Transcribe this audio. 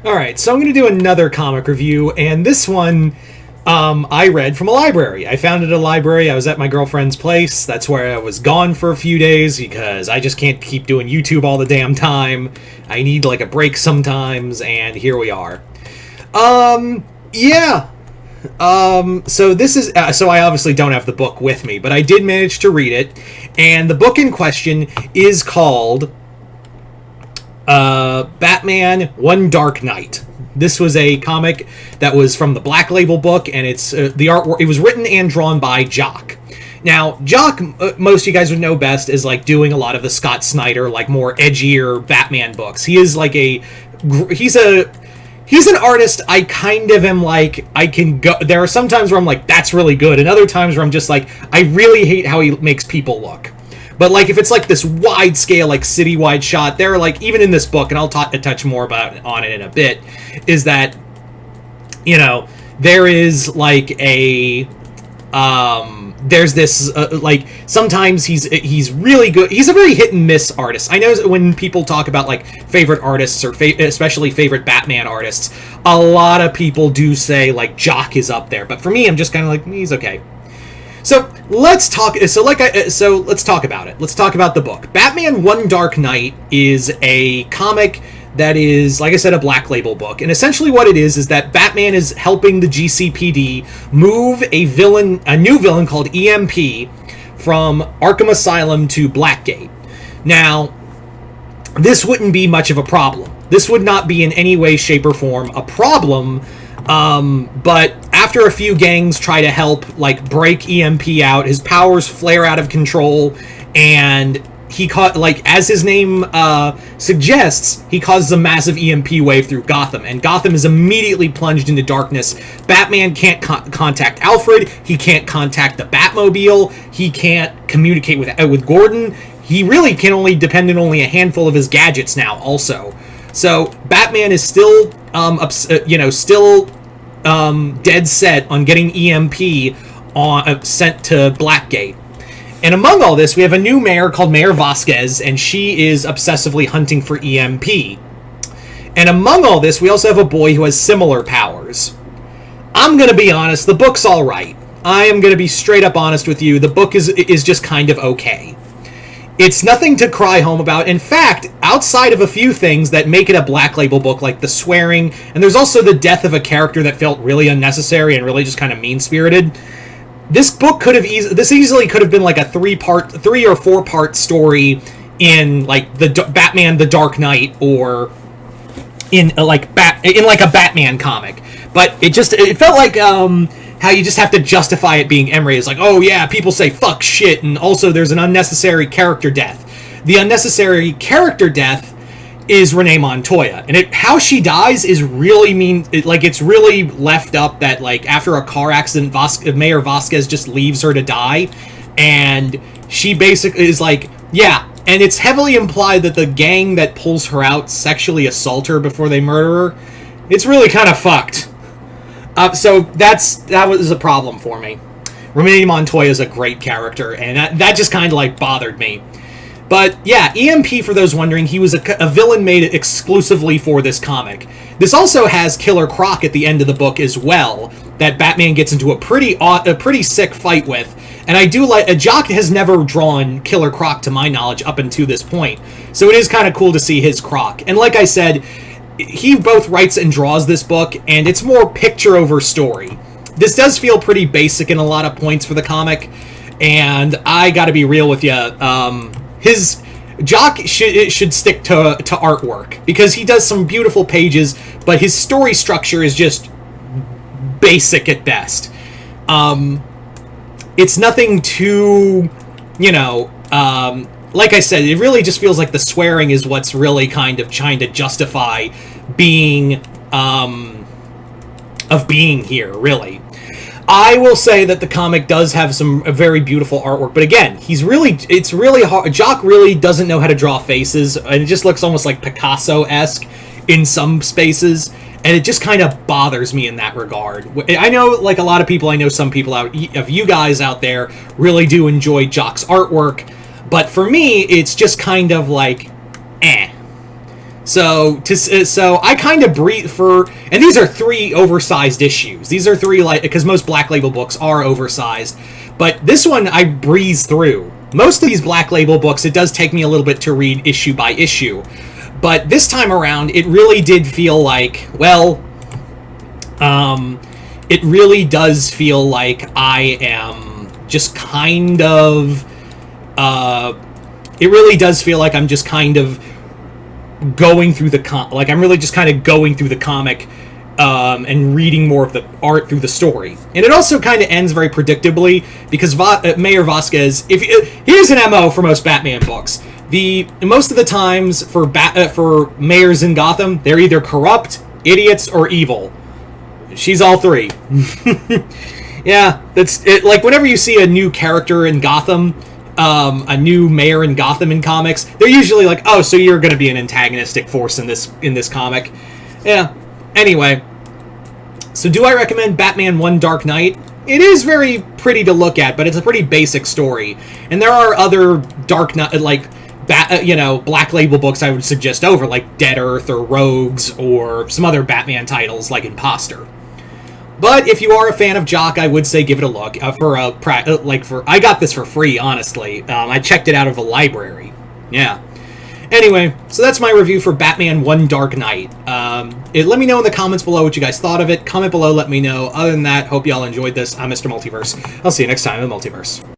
Alright, so I'm going to do another comic review, and this one I read from a library. I found it at a library. I was at my girlfriend's place. That's where I was gone for a few days because I just can't keep doing YouTube all the damn time. I need like a break sometimes, and here we are. Yeah. So this is, so I obviously don't have the book with me, but I did manage to read it, and the book in question is called Batman One Dark Knight. This was a comic that was from the Black Label book, and it's the artwork. It was written and drawn by Jock. Now, Jock, most of you guys would know best, is like doing a lot of the Scott Snyder, like more edgier Batman books. He is like he's an artist. I kind of am like, I can go. There are some times where I'm like, that's really good, and other times where I'm just like, I really hate how he makes people look. But, like, if it's, like, this wide-scale, like, city-wide shot, there are, like, even in this book, and I'll touch more on it in a bit, is that, you know, there is, like, there's this, like, sometimes he's really good. He's a very hit-and-miss artist. I know when people talk about, like, favorite artists, or especially favorite Batman artists, a lot of people do say, like, Jock is up there. But for me, I'm just kind of like, he's okay. So let's talk. Let's talk about it. Let's talk about the book. Batman One Dark Knight is a comic that is, like I said, a Black Label book, and essentially what it is that Batman is helping the GCPD move a new villain called EMP from Arkham Asylum to Blackgate. Now, this wouldn't be much of a problem. This would not be in any way, shape, or form a problem. But after a few gangs try to help, like, break EMP out, his powers flare out of control, and he as his name suggests, he causes a massive EMP wave through Gotham, and Gotham is immediately plunged into darkness. Batman can't contact Alfred, he can't contact the Batmobile, he can't communicate with Gordon, he really can only depend on only a handful of his gadgets now, also. So, Batman is still, dead set on getting EMP sent to Blackgate. And among all this, we have a new mayor called Mayor Vasquez, and she is obsessively hunting for EMP. And among all this, we also have a boy who has similar powers. I'm gonna be honest, the book's alright. I am gonna be straight up honest with you, the book is just kind of okay. It's nothing to cry home about. In fact, outside of a few things that make it a Black Label book, like the swearing, and there's also the death of a character that felt really unnecessary and really just kind of mean-spirited, this book easily could have been like a 3 or 4 part story in like the Batman The Dark Knight, or in like a Batman comic. But it felt like how you just have to justify it being Emery. It's like, oh yeah, people say fuck shit, and also there's an unnecessary character death. The unnecessary character death is Renee Montoya, and how she dies is really mean. It's really left up that, like, after a car accident, Mayor Vasquez just leaves her to die, and she basically is like, yeah, and it's heavily implied that the gang that pulls her out sexually assault her before they murder her. It's really kind of fucked. So that was a problem for me. Renee Montoya is a great character, and that just kind of like bothered me. But yeah, EMP, for those wondering, he was a villain made exclusively for this comic. This also has Killer Croc at the end of the book as well, that Batman gets into a pretty sick fight with. And I do like, Jock has never drawn Killer Croc to my knowledge up until this point, so it is kind of cool to see his Croc. And like I said, he both writes and draws this book, and it's more picture over story. This does feel pretty basic in a lot of points for the comic, and I gotta be real with you, his Jock should stick to artwork, because he does some beautiful pages, but his story structure is just basic at best. It's nothing too, like I said, it really just feels like the swearing is what's really kind of trying to justify being here, really. I will say that the comic does have some very beautiful artwork, but again, it's really hard. Jock really doesn't know how to draw faces, and it just looks almost like Picasso-esque in some spaces, and it just kind of bothers me in that regard. I know, like a lot of people, I know some people of you guys out there really do enjoy Jock's artwork, but for me, it's just kind of like, eh. So I kind of breathe for, and these are 3 oversized issues. These are 3, like, because most Black Label books are oversized, but this one I breeze through. Most of these Black Label books, it does take me a little bit to read issue by issue, but this time around, it really did feel like, well, it really does feel like I am just kind of, it really does feel like I'm just kind of going through the like I'm really just kind of going through the comic and reading more of the art through the story. And it also kind of ends very predictably because Mayor Vasquez, here's an MO for most Batman books. Most of the times for mayors in Gotham, they're either corrupt, idiots, or evil. She's all 3. Yeah, that's it. Like, whenever you see a new character in Gotham, a new mayor in Gotham in comics, they're usually like, oh, so you're going to be an antagonistic force in this comic. Yeah. Anyway, so do I recommend Batman One Dark Knight? It is very pretty to look at, but it's a pretty basic story. And there are other Dark Knight, like, Black Label books I would suggest over, like Dead Earth or Rogues or some other Batman titles like Imposter. But if you are a fan of Jock, I would say give it a look. I got this for free, honestly. I checked it out of a library. Yeah. Anyway, so that's my review for Batman One Dark Knight. Let me know in the comments below what you guys thought of it. Comment below, let me know. Other than that, hope you all enjoyed this. I'm Mr. Multiverse. I'll see you next time in the Multiverse.